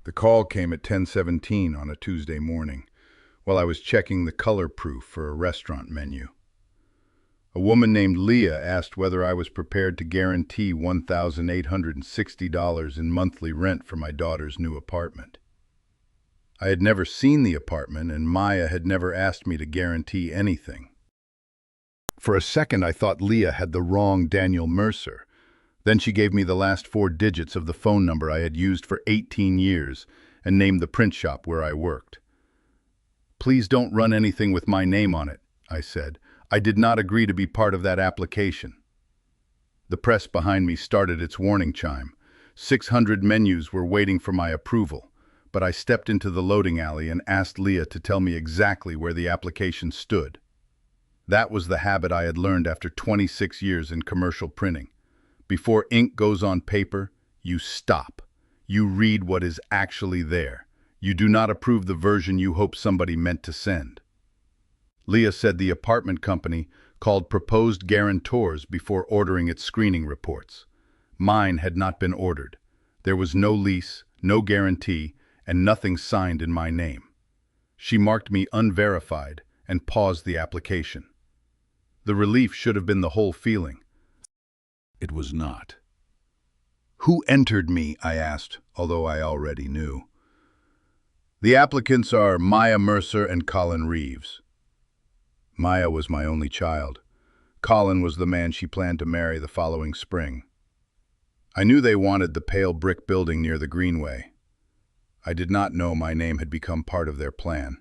The call came at 10:17 on a Tuesday morning, while I was checking the color proof for a restaurant menu. A woman named Leah asked whether I was prepared to guarantee $1,860 in monthly rent for my daughter's new apartment. I had never seen the apartment, and Maya had never asked me to guarantee anything. For a second, I thought Leah had the wrong Daniel Mercer. Then she gave me the last 4 digits of the phone number I had used for 18 years and named the print shop where I worked. "Please don't run anything with my name on it," I said. "I did not agree to be part of that application." The press behind me started its warning chime. 600 menus were waiting for my approval, but I stepped into the loading alley and asked Leah to tell me exactly where the application stood. That was the habit I had learned after 26 years in commercial printing. Before ink goes on paper, you stop. You read what is actually there. You do not approve the version you hope somebody meant to send. Leah said the apartment company called proposed guarantors before ordering its screening reports. Mine had not been ordered. There was no lease, no guarantee, and nothing signed in my name. She marked me unverified and paused the application. The relief should have been the whole feeling. It was not. "Who entered me?" I asked, although I already knew. "The applicants are Maya Mercer and Colin Reeves." Maya was my only child. Colin was the man she planned to marry the following spring. I knew they wanted the pale brick building near the Greenway. I did not know my name had become part of their plan.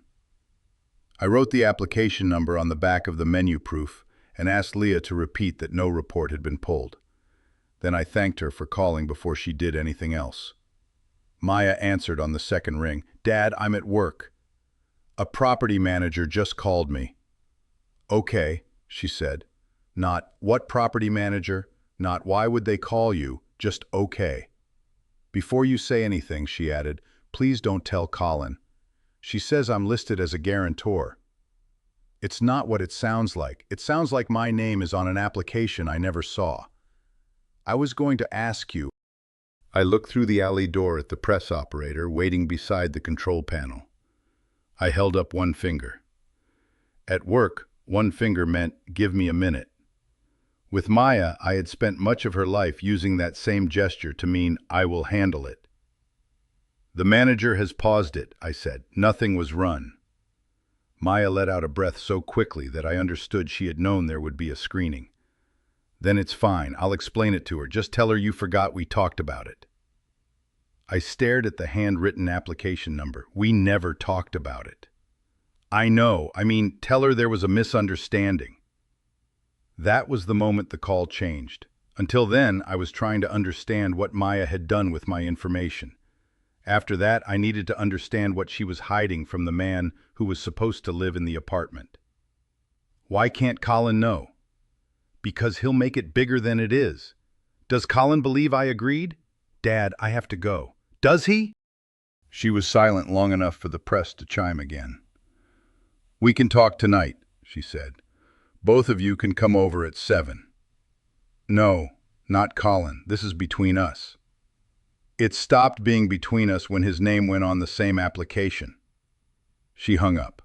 I wrote the application number on the back of the menu proof and asked Leah to repeat that no report had been pulled. Then I thanked her for calling before she did anything else. Maya answered on the second ring. "Dad, I'm at work. A property manager just called me." "Okay," she said. Not, "What property manager?" Not, "Why would they call you?" Just, "Okay." "Before you say anything," she added, "please don't tell Colin. She says I'm listed as a guarantor." "It's not what it sounds like. It sounds like my name is on an application I never saw. I was going to ask you." I looked through the alley door at the press operator waiting beside the control panel. I held up one finger. At work, one finger meant, "Give me a minute." With Maya, I had spent much of her life using that same gesture to mean, "I will handle it." "The manager has paused it," I said. "Nothing was run." Maya let out a breath so quickly that I understood she had known there would be a screening. "Then it's fine. I'll explain it to her. Just tell her you forgot we talked about it." I stared at the handwritten application number. We never talked about it. "I know. Tell her there was a misunderstanding." That was the moment the call changed. Until then, I was trying to understand what Maya had done with my information. After that, I needed to understand what she was hiding from the man who was supposed to live in the apartment. Why can't Colin know? Because he'll make it bigger than it is. Does Colin believe I agreed? "Dad, I have to go." "Does he?" She was silent long enough for the press to chime again. "We can talk tonight," she said. "Both of you can come over at 7. "No, not Colin. This is between us." "It stopped being between us when his name went on the same application." She hung up.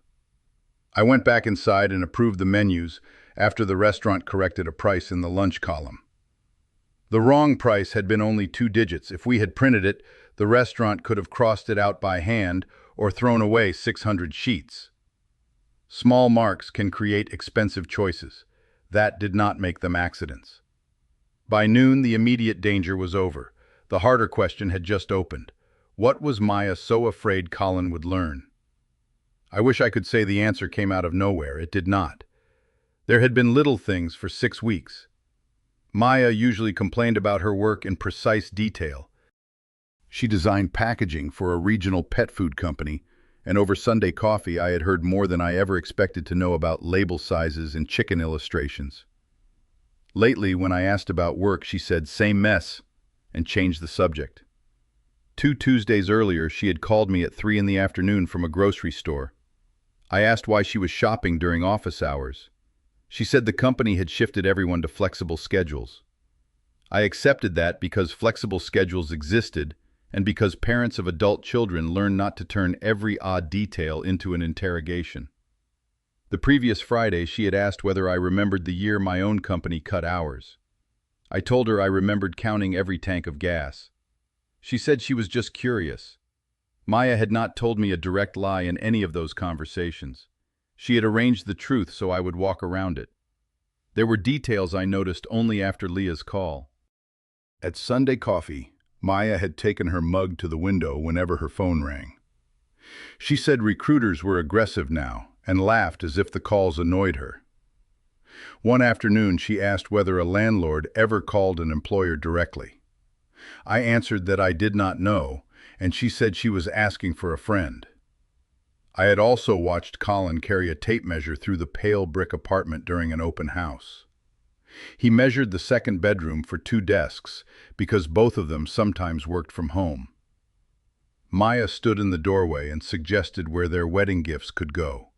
I went back inside and approved the menus after the restaurant corrected a price in the lunch column. The wrong price had been only 2 digits. If we had printed it, the restaurant could have crossed it out by hand or thrown away 600 sheets. Small marks can create expensive choices. That did not make them accidents. By noon, the immediate danger was over. The harder question had just opened. What was Maya so afraid Colin would learn? I wish I could say the answer came out of nowhere. It did not. There had been little things for 6 weeks. Maya usually complained about her work in precise detail. She designed packaging for a regional pet food company, and over Sunday coffee I had heard more than I ever expected to know about label sizes and chicken illustrations. Lately, when I asked about work, she said, "Same mess," and changed the subject. 2 Tuesdays earlier, she had called me at 3 in the afternoon from a grocery store. I asked why she was shopping during office hours. She said the company had shifted everyone to flexible schedules. I accepted that because flexible schedules existed, and because parents of adult children learn not to turn every odd detail into an interrogation. The previous Friday, she had asked whether I remembered the year my own company cut hours. I told her I remembered counting every tank of gas. She said she was just curious. Maya had not told me a direct lie in any of those conversations. She had arranged the truth so I would walk around it. There were details I noticed only after Leah's call. At Sunday coffee, Maya had taken her mug to the window whenever her phone rang. She said recruiters were aggressive now and laughed as if the calls annoyed her. One afternoon, she asked whether a landlord ever called an employer directly. I answered that I did not know, and she said she was asking for a friend. I had also watched Colin carry a tape measure through the pale brick apartment during an open house. He measured the second bedroom for 2 desks because both of them sometimes worked from home. Maya stood in the doorway and suggested where their wedding gifts could go.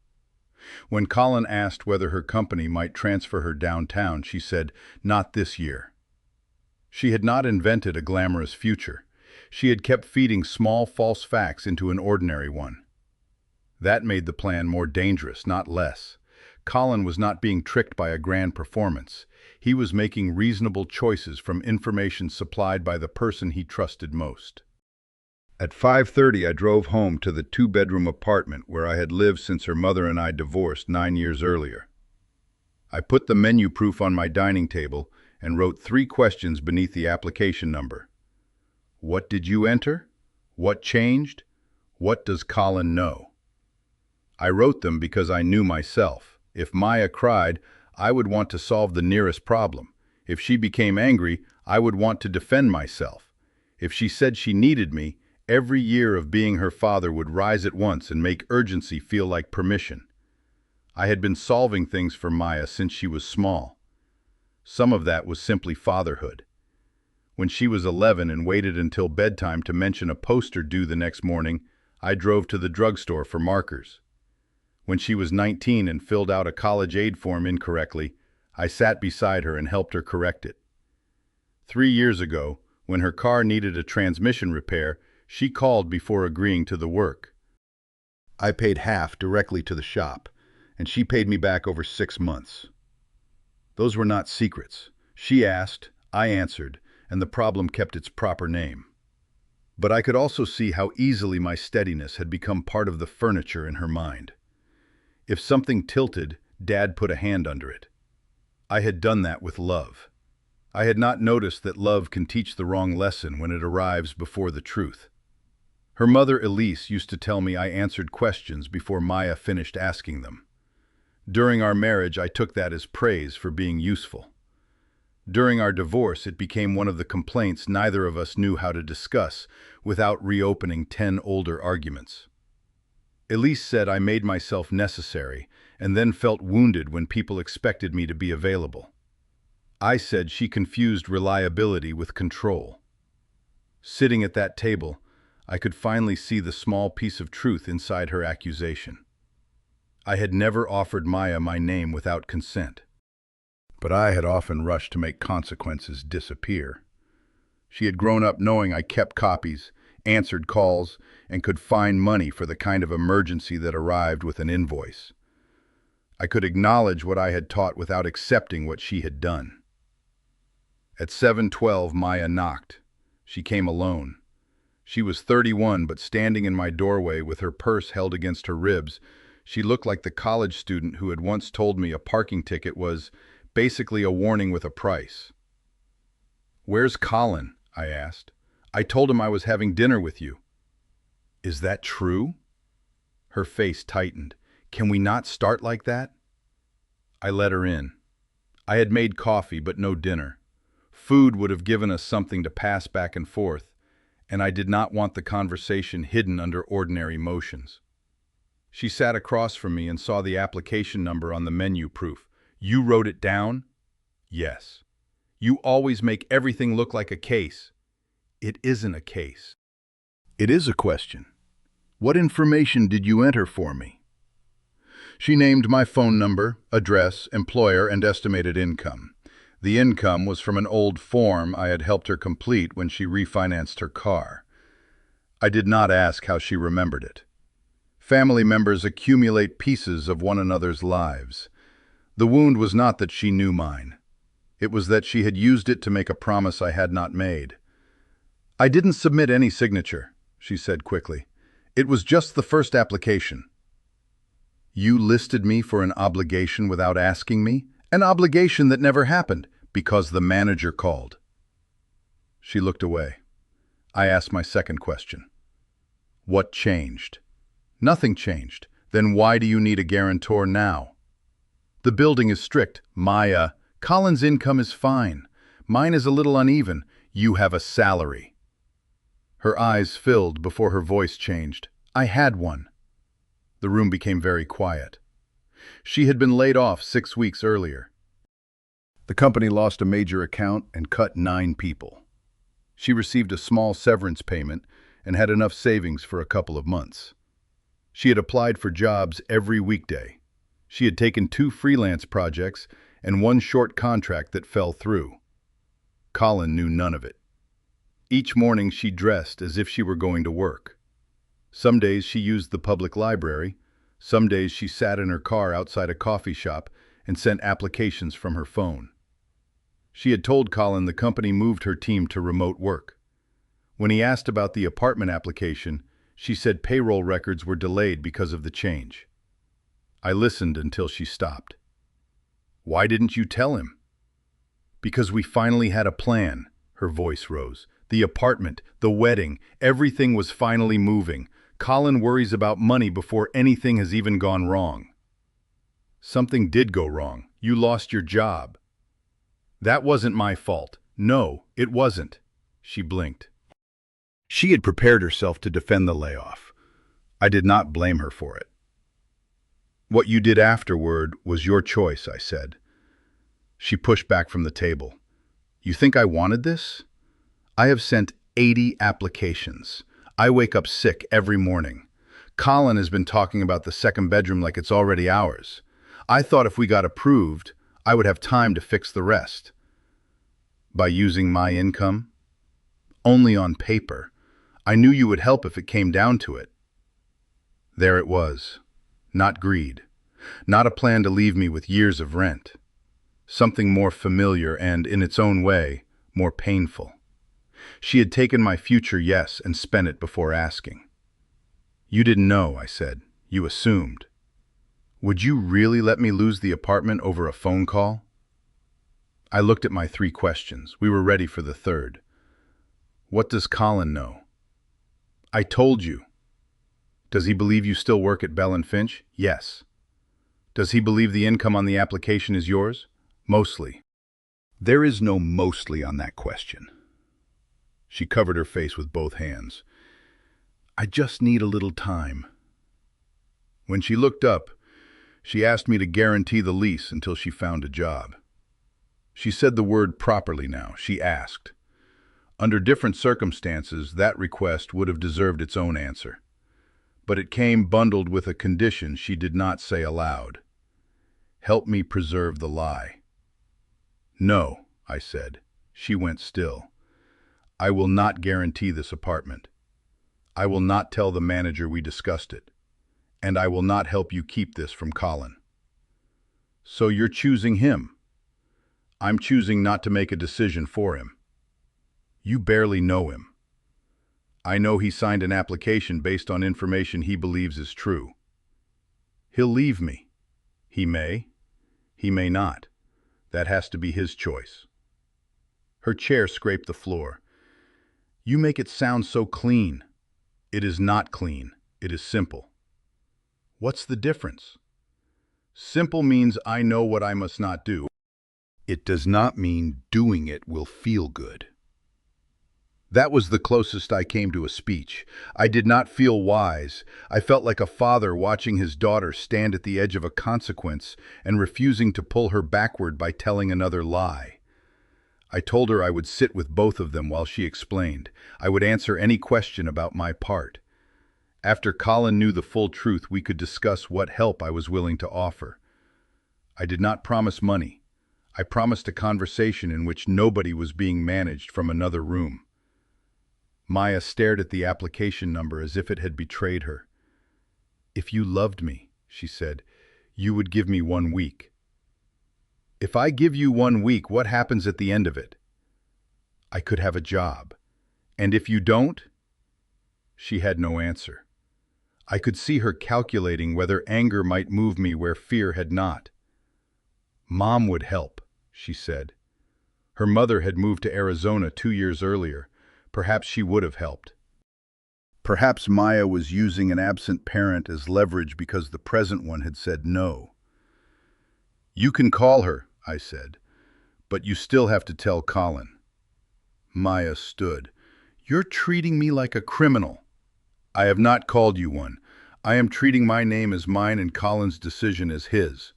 When Colin asked whether her company might transfer her downtown, she said, "Not this year." She had not invented a glamorous future. She had kept feeding small false facts into an ordinary one. That made the plan more dangerous, not less. Colin was not being tricked by a grand performance. He was making reasonable choices from information supplied by the person he trusted most. At 5:30, I drove home to the 2-bedroom apartment where I had lived since her mother and I divorced 9 years earlier. I put the menu proof on my dining table and wrote 3 questions beneath the application number. What did you enter? What changed? What does Colin know? I wrote them because I knew myself. If Maya cried, I would want to solve the nearest problem. If she became angry, I would want to defend myself. If she said she needed me, every year of being her father would rise at once and make urgency feel like permission. I had been solving things for Maya since she was small. Some of that was simply fatherhood. When she was 11 and waited until bedtime to mention a poster due the next morning, I drove to the drugstore for markers. When she was 19 and filled out a college aid form incorrectly, I sat beside her and helped her correct it. 3 years ago, when her car needed a transmission repair, she called before agreeing to the work. I paid half directly to the shop, and she paid me back over 6 months. Those were not secrets. She asked, I answered, and the problem kept its proper name. But I could also see how easily my steadiness had become part of the furniture in her mind. If something tilted, Dad put a hand under it. I had done that with love. I had not noticed that love can teach the wrong lesson when it arrives before the truth. Her mother, Elise, used to tell me I answered questions before Maya finished asking them. During our marriage, I took that as praise for being useful. During our divorce, it became one of the complaints neither of us knew how to discuss without reopening 10 older arguments. Elise said I made myself necessary and then felt wounded when people expected me to be available. I said she confused reliability with control. Sitting at that table, I could finally see the small piece of truth inside her accusation. I had never offered Maya my name without consent, but I had often rushed to make consequences disappear. She had grown up knowing I kept copies, answered calls, and could find money for the kind of emergency that arrived with an invoice. I could acknowledge what I had taught without accepting what she had done. At 7:12, Maya knocked. She came alone. She was 31, but standing in my doorway with her purse held against her ribs, she looked like the college student who had once told me a parking ticket was basically a warning with a price. "Where's Colin?" I asked. "I told him I was having dinner with you." "Is that true?" Her face tightened. "Can we not start like that?" I let her in. I had made coffee, but no dinner. Food would have given us something to pass back and forth, and I did not want the conversation hidden under ordinary motions. She sat across from me and saw the application number on the menu proof. "You wrote it down?" "Yes." "You always make everything look like a case." "It isn't a case. It is a question. What information did you enter for me?" She named my phone number, address, employer, and estimated income. The income was from an old form I had helped her complete when she refinanced her car. I did not ask how she remembered it. Family members accumulate pieces of one another's lives. The wound was not that she knew mine. It was that she had used it to make a promise I had not made. "I didn't submit any signature," she said quickly. "It was just the first application." "You listed me for an obligation without asking me? An obligation that never happened, because the manager called." She looked away. I asked my second question. "What changed?" "Nothing changed. Then why do you need a guarantor now?" "The building is strict. Maya, Colin's income is fine. Mine is a little uneven. You have a salary." Her eyes filled before her voice changed. "I had one." The room became very quiet. She had been laid off 6 weeks earlier. The company lost a major account and cut 9 people. She received a small severance payment and had enough savings for a couple of months. She had applied for jobs every weekday. She had taken 2 freelance projects and 1 short contract that fell through. Colin knew none of it. Each morning she dressed as if she were going to work. Some days she used the public library. Some days she sat in her car outside a coffee shop and sent applications from her phone. She had told Colin the company moved her team to remote work. When he asked about the apartment application, she said payroll records were delayed because of the change. I listened until she stopped. "Why didn't you tell him?" "Because we finally had a plan." Her voice rose. "The apartment, the wedding, everything was finally moving. Colin worries about money before anything has even gone wrong." "Something did go wrong. You lost your job." "That wasn't my fault." "No, it wasn't." She blinked. She had prepared herself to defend the layoff. I did not blame her for it. "What you did afterward was your choice," I said. She pushed back from the table. "You think I wanted this? I have sent 80 applications. I wake up sick every morning. Colin has been talking about the second bedroom like it's already ours. I thought if we got approved, I would have time to fix the rest." "By using my income?" "Only on paper. I knew you would help if it came down to it." There it was. Not greed. Not a plan to leave me with years of rent. Something more familiar and, in its own way, more painful. She had taken my future yes and spent it before asking. "You didn't know," I said. "You assumed." "Would you really let me lose the apartment over a phone call?" I looked at my 3 questions. We were ready for the third. "What does Colin know?" "I told you." "Does he believe you still work at Bell and Finch?" "Yes." "Does he believe the income on the application is yours?" "Mostly." "There is no mostly on that question." She covered her face with both hands. "I just need a little time." When she looked up, she asked me to guarantee the lease until she found a job. She said the word properly now. She asked. Under different circumstances, that request would have deserved its own answer. But it came bundled with a condition she did not say aloud. "Help me preserve the lie." "No," I said. She went still. "I will not guarantee this apartment. I will not tell the manager we discussed it. And I will not help you keep this from Colin." "So you're choosing him?" "I'm choosing not to make a decision for him." "You barely know him." "I know he signed an application based on information he believes is true." "He'll leave me." "He may. He may not. That has to be his choice." Her chair scraped the floor. "You make it sound so clean." "It is not clean. It is simple." "What's the difference?" "Simple means I know what I must not do. It does not mean doing it will feel good." That was the closest I came to a speech. I did not feel wise. I felt like a father watching his daughter stand at the edge of a consequence and refusing to pull her backward by telling another lie. I told her I would sit with both of them while she explained. I would answer any question about my part. After Colin knew the full truth, we could discuss what help I was willing to offer. I did not promise money. I promised a conversation in which nobody was being managed from another room. Maya stared at the application number as if it had betrayed her. "If you loved me," she said, "you would give me 1 week." "If I give you 1 week, what happens at the end of it?" "I could have a job." "And if you don't?" She had no answer. I could see her calculating whether anger might move me where fear had not. "Mom would help," she said. Her mother had moved to Arizona 2 years earlier. Perhaps she would have helped. Perhaps Maya was using an absent parent as leverage because the present one had said no. "You can call her," I said, "but you still have to tell Colin." Maya stood. "You're treating me like a criminal." "I have not called you one. I am treating my name as mine and Colin's decision as his."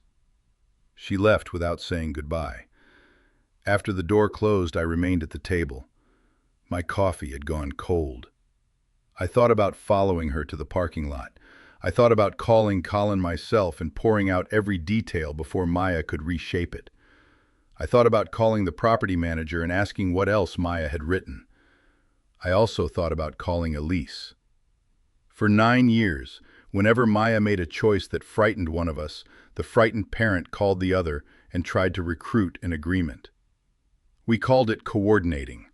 She left without saying goodbye. After the door closed, I remained at the table. My coffee had gone cold. I thought about following her to the parking lot. I thought about calling Colin myself and pouring out every detail before Maya could reshape it. I thought about calling the property manager and asking what else Maya had written. I also thought about calling Elise. For 9 years, whenever Maya made a choice that frightened one of us, the frightened parent called the other and tried to recruit an agreement. We called it coordinating.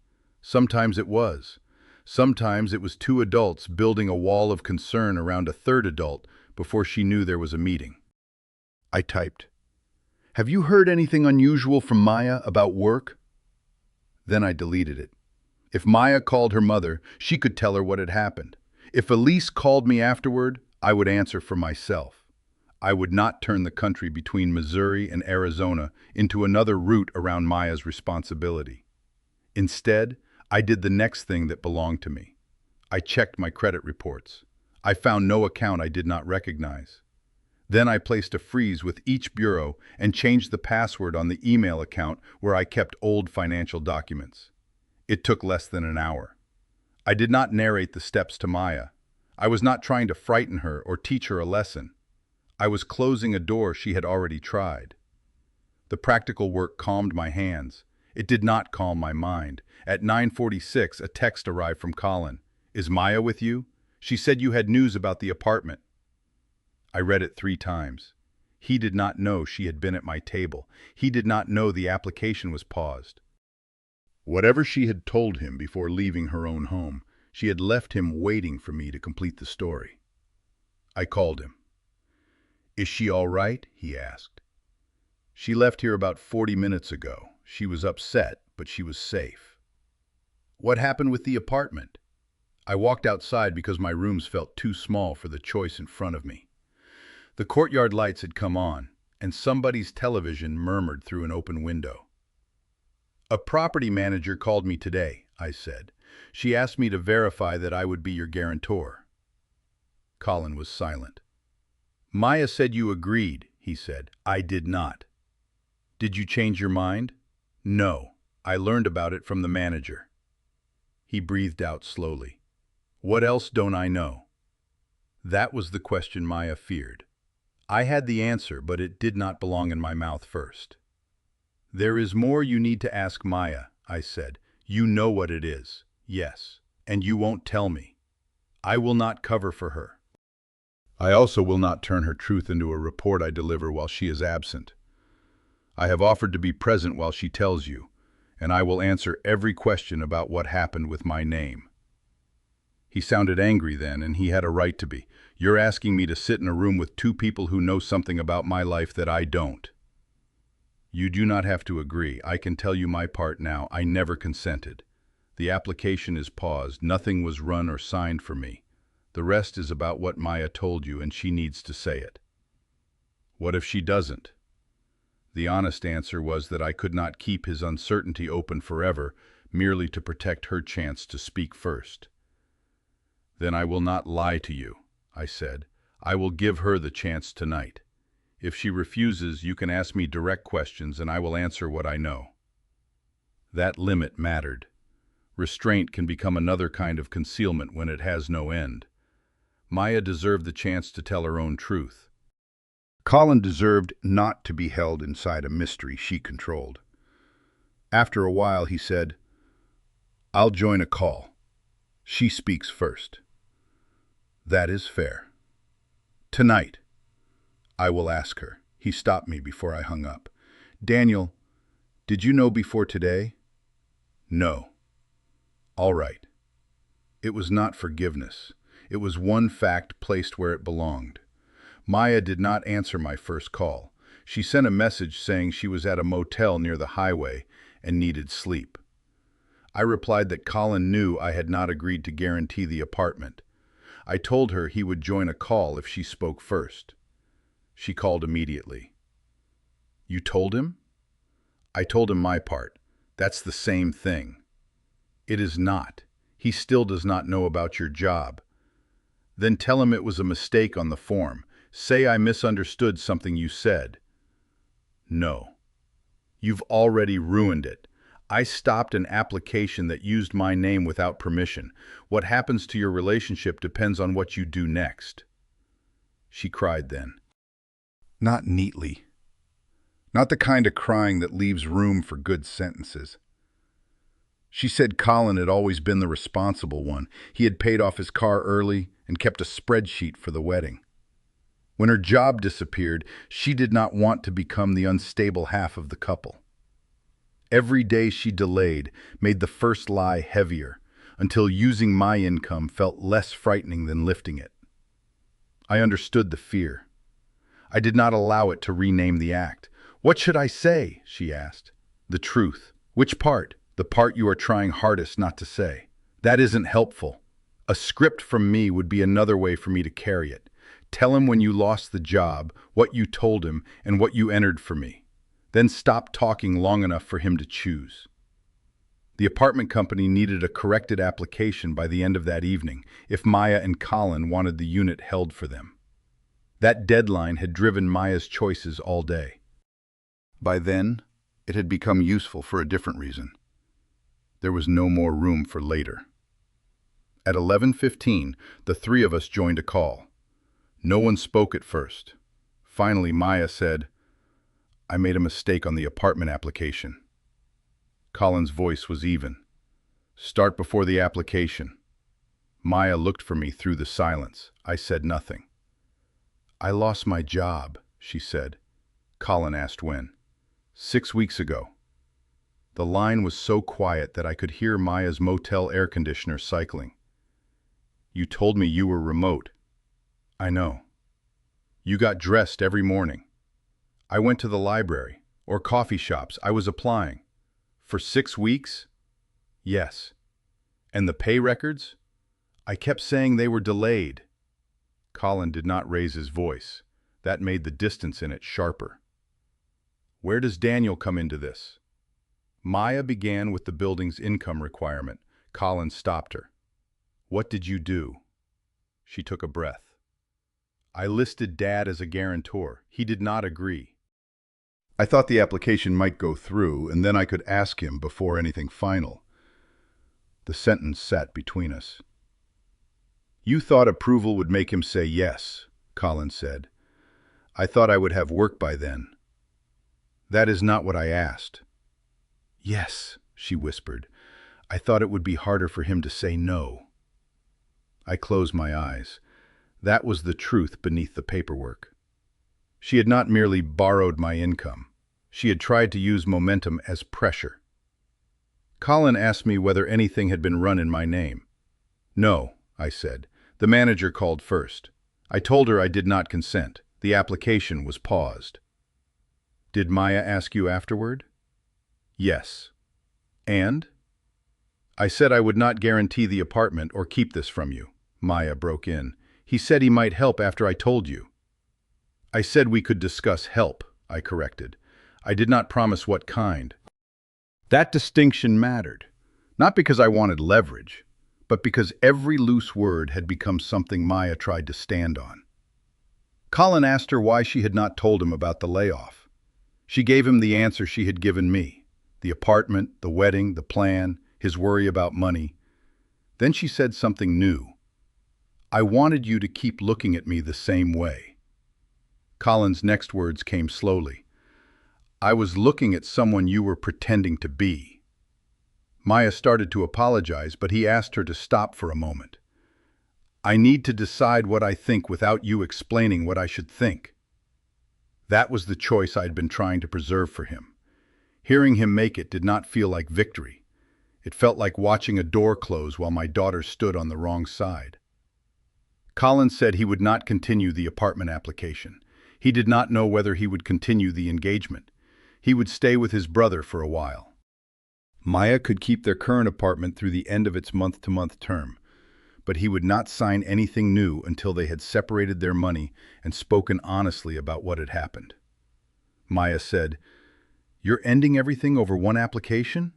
Sometimes it was. Sometimes it was 2 adults building a wall of concern around a third adult before she knew there was a meeting. I typed, "Have you heard anything unusual from Maya about work?" Then I deleted it. If Maya called her mother, she could tell her what had happened. If Elise called me afterward, I would answer for myself. I would not turn the country between Missouri and Arizona into another route around Maya's responsibility. Instead, I did the next thing that belonged to me. I checked my credit reports. I found no account I did not recognize. Then I placed a freeze with each bureau and changed the password on the email account where I kept old financial documents. It took less than an hour. I did not narrate the steps to Maya. I was not trying to frighten her or teach her a lesson. I was closing a door she had already tried. The practical work calmed my hands. It did not calm my mind. At 9:46, a text arrived from Colin. "Is Maya with you? She said you had news about the apartment." I read it 3 times. He did not know she had been at my table. He did not know the application was paused. Whatever she had told him before leaving her own home, she had left him waiting for me to complete the story. I called him. "Is she all right?" he asked. "She left here about 40 minutes ago. She was upset, but she was safe." "What happened with the apartment?" I walked outside because my rooms felt too small for the choice in front of me. The courtyard lights had come on, and somebody's television murmured through an open window. "A property manager called me today," I said. "She asked me to verify that I would be your guarantor." Colin was silent. "Maya said you agreed," he said. "I did not." "Did you change your mind?" "No. I learned about it from the manager." He breathed out slowly. "What else don't I know?" That was the question Maya feared. I had the answer, but it did not belong in my mouth first. "There is more you need to ask Maya," I said. "You know what it is." "Yes. And you won't tell me." "I will not cover for her." "I also will not turn her truth into a report I deliver while she is absent. I have offered to be present while she tells you, and I will answer every question about what happened with my name." He sounded angry then, and he had a right to be. "You're asking me to sit in a room with 2 people who know something about my life that I don't." "You do not have to agree. I can tell you my part now. I never consented. The application is paused. Nothing was run or signed for me. The rest is about what Maya told you, and she needs to say it." "What if she doesn't?" The honest answer was that I could not keep his uncertainty open forever, merely to protect her chance to speak first. "Then I will not lie to you," I said. "I will give her the chance tonight. If she refuses, you can ask me direct questions and I will answer what I know." That limit mattered. Restraint can become another kind of concealment when it has no end. Maya deserved the chance to tell her own truth. Colin deserved not to be held inside a mystery she controlled. After a while, he said, "I'll join a call." She speaks first. That is fair. Tonight, I will ask her. He stopped me before I hung up. Daniel, did you know before today? No. All right. It was not forgiveness. It was one fact placed where it belonged. Maya did not answer my first call. She sent a message saying she was at a motel near the highway and needed sleep. I replied that Colin knew I had not agreed to guarantee the apartment. I told her he would join a call if she spoke first. She called immediately. You told him? I told him my part. That's the same thing. It is not. He still does not know about your job. Then tell him it was a mistake on the form. Say I misunderstood something you said. No. You've already ruined it. I stopped an application that used my name without permission. What happens to your relationship depends on what you do next. She cried then. Not neatly. Not the kind of crying that leaves room for good sentences. She said Colin had always been the responsible one. He had paid off his car early and kept a spreadsheet for the wedding. When her job disappeared, she did not want to become the unstable half of the couple. Every day she delayed made the first lie heavier, until using my income felt less frightening than lifting it. I understood the fear. I did not allow it to rename the act. What should I say? She asked. The truth. Which part? The part you are trying hardest not to say. That isn't helpful. A script from me would be another way for me to carry it. Tell him when you lost the job, what you told him, and what you entered for me. Then stop talking long enough for him to choose. The apartment company needed a corrected application by the end of that evening if Maya and Colin wanted the unit held for them. That deadline had driven Maya's choices all day. By then, it had become useful for a different reason. There was no more room for later. At 11:15, the three of us joined a call. No one spoke at first. Finally, Maya said, I made a mistake on the apartment application. Colin's voice was even. Start before the application. Maya looked for me through the silence. I said nothing. I lost my job, she said. Colin asked when. 6 weeks ago. The line was so quiet that I could hear Maya's motel air conditioner cycling. You told me you were remote. I know. You got dressed every morning. I went to the library, or coffee shops. I was applying. For 6 weeks? Yes. And the pay records? I kept saying they were delayed. Colin did not raise his voice. That made the distance in it sharper. Where does Daniel come into this? Maya began with the building's income requirement. Colin stopped her. What did you do? She took a breath. I listed Dad as a guarantor. He did not agree. I thought the application might go through, and then I could ask him before anything final. The sentence sat between us. You thought approval would make him say yes, Colin said. I thought I would have work by then. That is not what I asked. Yes, she whispered. I thought it would be harder for him to say no. I closed my eyes. That was the truth beneath the paperwork. She had not merely borrowed my income. She had tried to use momentum as pressure. Colin asked me whether anything had been run in my name. No, I said. The manager called first. I told her I did not consent. The application was paused. Did Maya ask you afterward? Yes. And? I said I would not guarantee the apartment or keep this from you. Maya broke in. He said he might help after I told you. I said we could discuss help, I corrected. I did not promise what kind. That distinction mattered, not because I wanted leverage, but because every loose word had become something Maya tried to stand on. Colin asked her why she had not told him about the layoff. She gave him the answer she had given me: the apartment, the wedding, the plan, his worry about money. Then she said something new. I wanted you to keep looking at me the same way. Colin's next words came slowly. I was looking at someone you were pretending to be. Maya started to apologize, but he asked her to stop for a moment. "I need to decide what I think without you explaining what I should think." That was the choice I'd been trying to preserve for him. Hearing him make it did not feel like victory. It felt like watching a door close while my daughter stood on the wrong side. Colin said he would not continue the apartment application. He did not know whether he would continue the engagement. He would stay with his brother for a while. Maya could keep their current apartment through the end of its month-to-month term, but he would not sign anything new until they had separated their money and spoken honestly about what had happened. Maya said, "You're ending everything over one application?"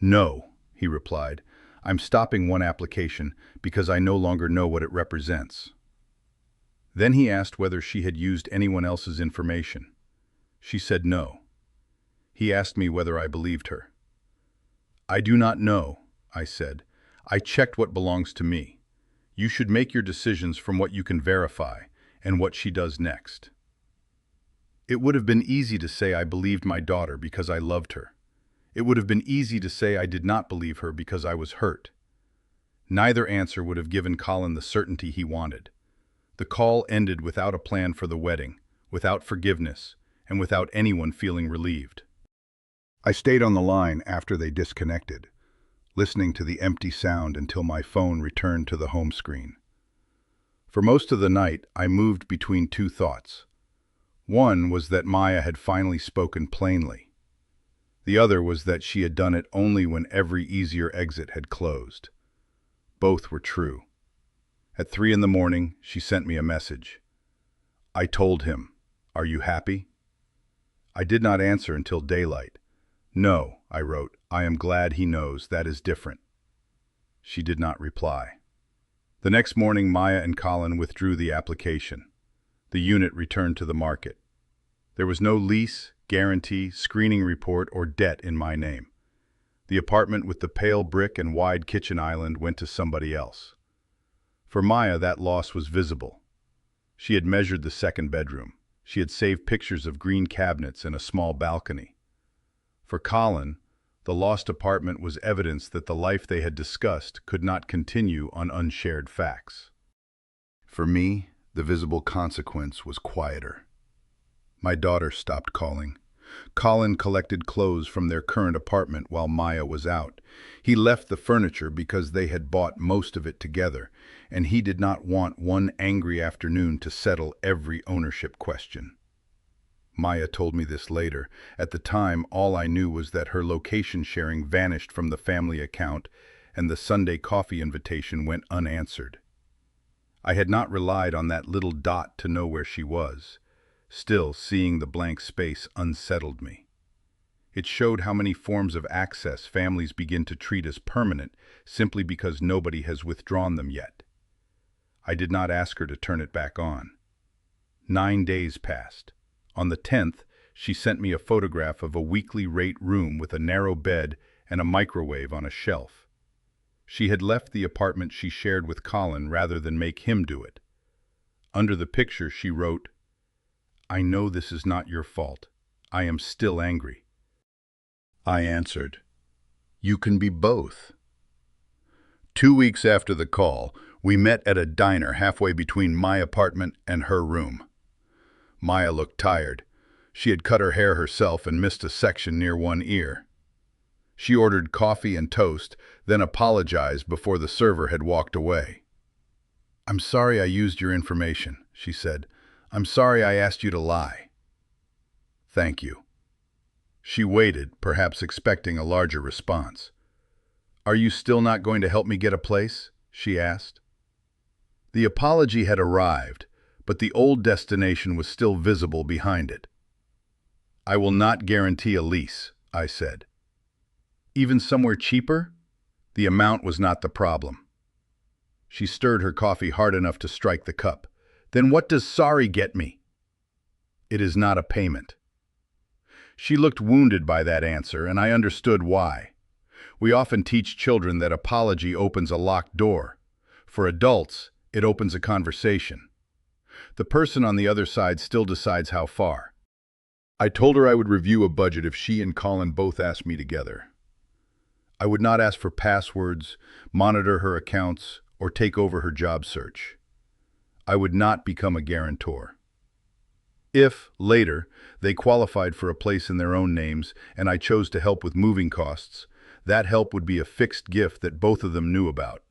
"No," he replied. "I'm stopping one application because I no longer know what it represents." Then he asked whether she had used anyone else's information. She said no. He asked me whether I believed her. "I do not know," I said. "I checked what belongs to me. You should make your decisions from what you can verify and what she does next." It would have been easy to say I believed my daughter because I loved her. It would have been easy to say I did not believe her because I was hurt. Neither answer would have given Colin the certainty he wanted. The call ended without a plan for the wedding, without forgiveness, and without anyone feeling relieved. I stayed on the line after they disconnected, listening to the empty sound until my phone returned to the home screen. For most of the night, I moved between two thoughts. One was that Maya had finally spoken plainly. The other was that she had done it only when every easier exit had closed. Both were true. At 3 in the morning, she sent me a message. I told him, "Are you happy?" I did not answer until daylight. "No," I wrote, "I am glad he knows. That is different." She did not reply. The next morning, Maya and Colin withdrew the application. The unit returned to the market. There was no lease, guarantee, screening report, or debt in my name. The apartment with the pale brick and wide kitchen island went to somebody else. For Maya, that loss was visible. She had measured the second bedroom. She had saved pictures of green cabinets and a small balcony. For Colin, the lost apartment was evidence that the life they had discussed could not continue on unshared facts. For me, the visible consequence was quieter. My daughter stopped calling. Colin collected clothes from their current apartment while Maya was out. He left the furniture because they had bought most of it together, and he did not want one angry afternoon to settle every ownership question. Maya told me this later. At the time, all I knew was that her location sharing vanished from the family account and the Sunday coffee invitation went unanswered. I had not relied on that little dot to know where she was. Still, seeing the blank space unsettled me. It showed how many forms of access families begin to treat as permanent simply because nobody has withdrawn them yet. I did not ask her to turn it back on. 9 days passed. On the 10th, she sent me a photograph of a weekly rate room with a narrow bed and a microwave on a shelf. She had left the apartment she shared with Colin rather than make him do it. Under the picture, she wrote, "I know this is not your fault. I am still angry." I answered, "You can be both." 2 weeks after the call, we met at a diner halfway between my apartment and her room. Maya looked tired. She had cut her hair herself and missed a section near one ear. She ordered coffee and toast, then apologized before the server had walked away. "I'm sorry I used your information," she said. "I'm sorry I asked you to lie." "Thank you." She waited, perhaps expecting a larger response. "Are you still not going to help me get a place?" she asked. The apology had arrived, but the old destination was still visible behind it. "I will not guarantee a lease," I said. "Even somewhere cheaper?" The amount was not the problem. She stirred her coffee hard enough to strike the cup. "Then what does sorry get me?" "It is not a payment." She looked wounded by that answer, and I understood why. We often teach children that apology opens a locked door. For adults, it opens a conversation. The person on the other side still decides how far. I told her I would review a budget if she and Colin both asked me together. I would not ask for passwords, monitor her accounts, or take over her job search. I would not become a guarantor. If, later, they qualified for a place in their own names and I chose to help with moving costs, that help would be a fixed gift that both of them knew about.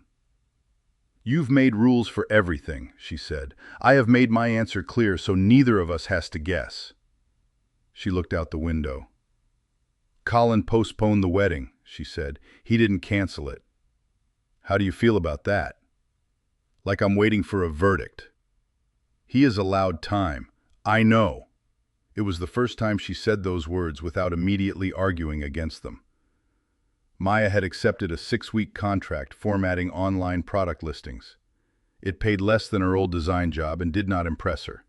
"You've made rules for everything," she said. "I have made my answer clear so neither of us has to guess." She looked out the window. "Colin postponed the wedding," she said. "He didn't cancel it." "How do you feel about that?" "Like I'm waiting for a verdict." "He is allowed time." "I know." It was the first time she said those words without immediately arguing against them. Maya had accepted a 6-week contract formatting online product listings. It paid less than her old design job and did not impress her.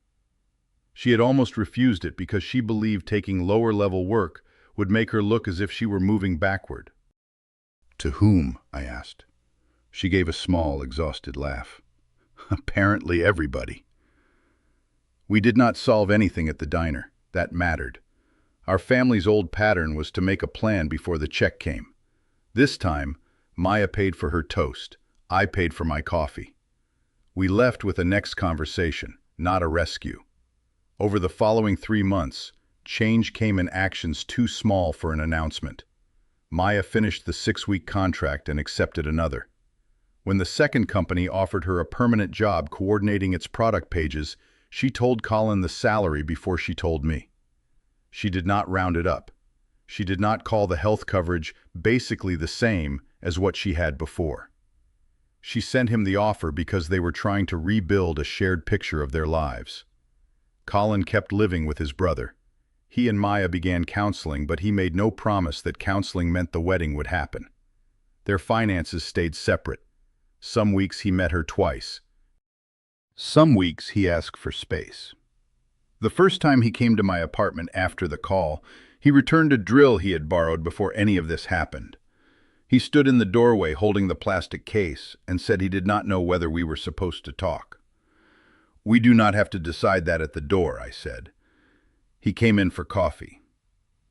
She had almost refused it because she believed taking lower-level work would make her look as if she were moving backward. "To whom?" I asked. She gave a small, exhausted laugh. "Apparently everybody." We did not solve anything at the diner. That mattered. Our family's old pattern was to make a plan before the check came. This time, Maya paid for her toast. I paid for my coffee. We left with a next conversation, not a rescue. Over the following 3 months, change came in actions too small for an announcement. Maya finished the 6-week contract and accepted another. When the second company offered her a permanent job coordinating its product pages, she told Colin the salary before she told me. She did not round it up. She did not call the health coverage basically the same as what she had before. She sent him the offer because they were trying to rebuild a shared picture of their lives. Colin kept living with his brother. He and Maya began counseling, but he made no promise that counseling meant the wedding would happen. Their finances stayed separate. Some weeks he met her twice. Some weeks he asked for space. The first time he came to my apartment after the call, he returned a drill he had borrowed before any of this happened. He stood in the doorway holding the plastic case and said he did not know whether we were supposed to talk. "We do not have to decide that at the door," I said. He came in for coffee.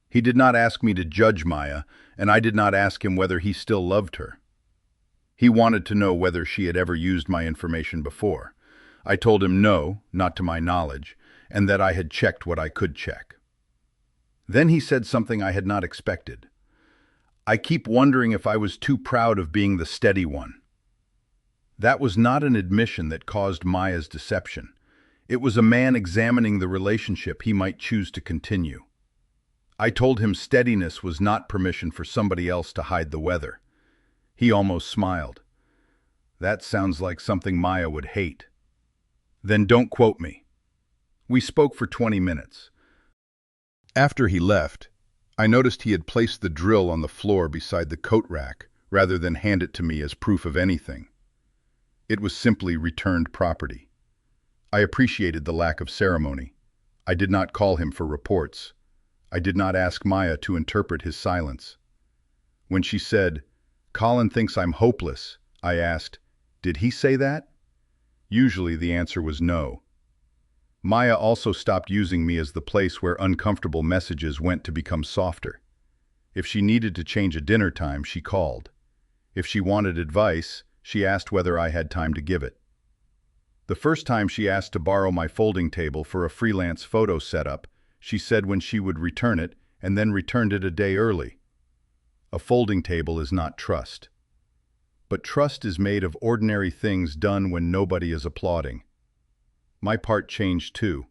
He did not ask me to judge Maya, and I did not ask him whether he still loved her. He wanted to know whether she had ever used my information before. I told him no, not to my knowledge, and that I had checked what I could check. Then he said something I had not expected. "I keep wondering if I was too proud of being the steady one." That was not an admission that caused Maya's deception. It was a man examining the relationship he might choose to continue. I told him steadiness was not permission for somebody else to hide the weather. He almost smiled. "That sounds like something Maya would hate." "Then don't quote me." We spoke for 20 minutes. After he left, I noticed he had placed the drill on the floor beside the coat rack rather than hand it to me as proof of anything. It was simply returned property. I appreciated the lack of ceremony. I did not call him for reports. I did not ask Maya to interpret his silence. When she said, "Colin thinks I'm hopeless," I asked, "Did he say that?" Usually the answer was no. Maya also stopped using me as the place where uncomfortable messages went to become softer. If she needed to change a dinner time, she called. If she wanted advice, she asked whether I had time to give it. The first time she asked to borrow my folding table for a freelance photo setup, she said when she would return it and then returned it a day early. A folding table is not trust. But trust is made of ordinary things done when nobody is applauding. My part changed too.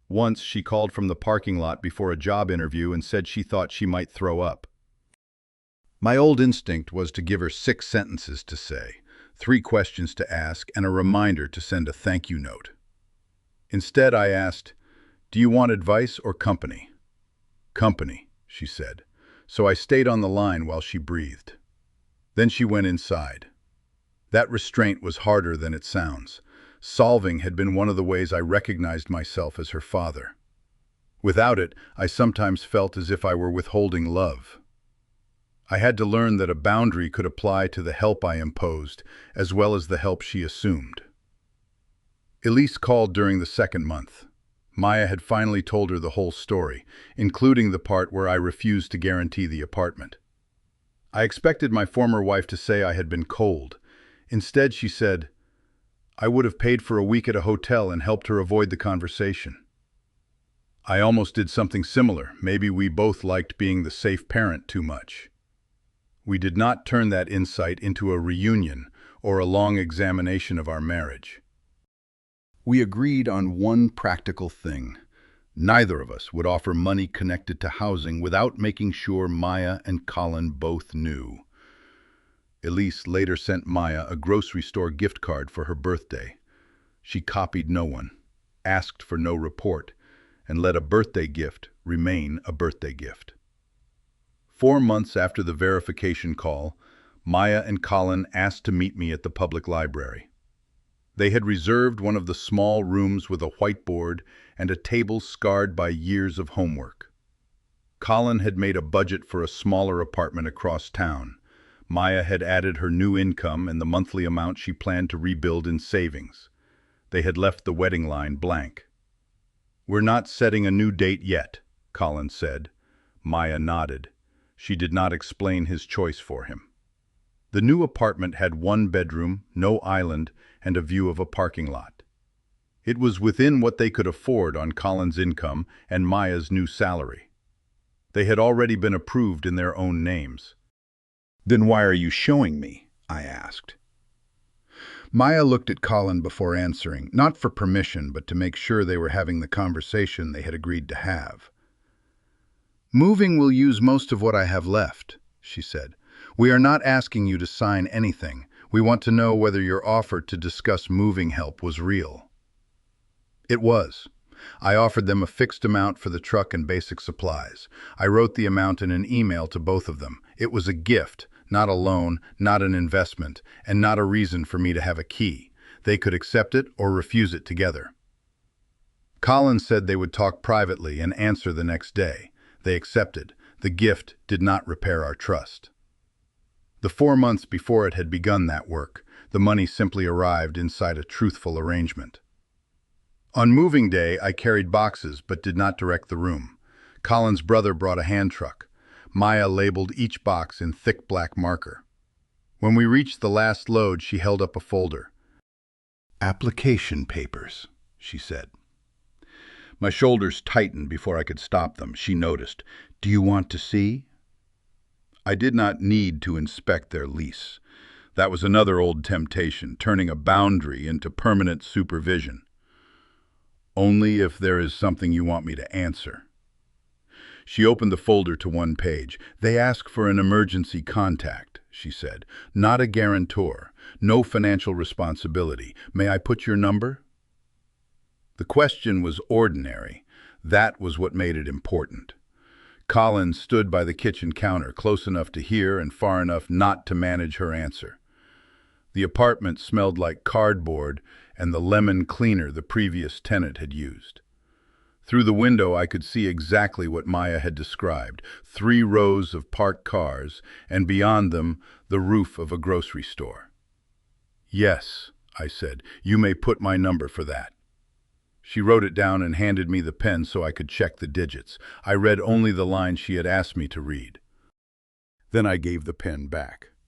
Once she called from the parking lot before a job interview and said she thought she might throw up. My old instinct was to give her 6 sentences to say, 3 questions to ask, and a reminder to send a thank you note. Instead, I asked, "Do you want advice or company?" "Company," she said. So I stayed on the line while she breathed. Then she went inside. That restraint was harder than it sounds. Solving had been one of the ways I recognized myself as her father. Without it, I sometimes felt as if I were withholding love. I had to learn that a boundary could apply to the help I imposed, as well as the help she assumed. Elise called during the 2nd month. Maya had finally told her the whole story, including the part where I refused to guarantee the apartment. I expected my former wife to say I had been cold. Instead, she said, I would have paid for a week at a hotel and helped her avoid the conversation. I almost did something similar. Maybe we both liked being the safe parent too much. We did not turn that insight into a reunion or a long examination of our marriage. We agreed on one practical thing. Neither of us would offer money connected to housing without making sure Maya and Colin both knew. Elise later sent Maya a grocery store gift card for her birthday. She copied no one, asked for no report, and let a birthday gift remain a birthday gift. 4 months after the verification call, Maya and Colin asked to meet me at the public library. They had reserved one of the small rooms with a whiteboard and a table scarred by years of homework. Colin had made a budget for a smaller apartment across town. Maya had added her new income and the monthly amount she planned to rebuild in savings. They had left the wedding line blank. We're not setting a new date yet, Colin said. Maya nodded. She did not explain his choice for him. The new apartment had 1 bedroom, no island, and a view of a parking lot. It was within what they could afford on Colin's income and Maya's new salary. They had already been approved in their own names. Then why are you showing me? I asked. Maya looked at Colin before answering, not for permission, but to make sure they were having the conversation they had agreed to have. Moving will use most of what I have left, she said. We are not asking you to sign anything. We want to know whether your offer to discuss moving help was real. It was. I offered them a fixed amount for the truck and basic supplies. I wrote the amount in an email to both of them. It was a gift, not a loan, not an investment, and not a reason for me to have a key. They could accept it or refuse it together. Colin said they would talk privately and answer the next day. They accepted. The gift did not repair our trust. The 4 months before it had begun that work, the money simply arrived inside a truthful arrangement. On moving day, I carried boxes but did not direct the room. Colin's brother brought a hand truck. Maya labeled each box in thick black marker. When we reached the last load, she held up a folder. Application papers, she said. My shoulders tightened before I could stop them. She noticed. Do you want to see? I did not need to inspect their lease. That was another old temptation, turning a boundary into permanent supervision. Only if there is something you want me to answer. She opened the folder to 1 page. They ask for an emergency contact, she said. Not a guarantor. No financial responsibility. May I put your number? The question was ordinary. That was what made it important. Colin stood by the kitchen counter, close enough to hear and far enough not to manage her answer. The apartment smelled like cardboard and the lemon cleaner the previous tenant had used. Through the window I could see exactly what Maya had described, 3 rows of parked cars, and beyond them the roof of a grocery store. Yes, I said, you may put my number for that. She wrote it down and handed me the pen so I could check the digits. I read only the lines she had asked me to read. Then I gave the pen back.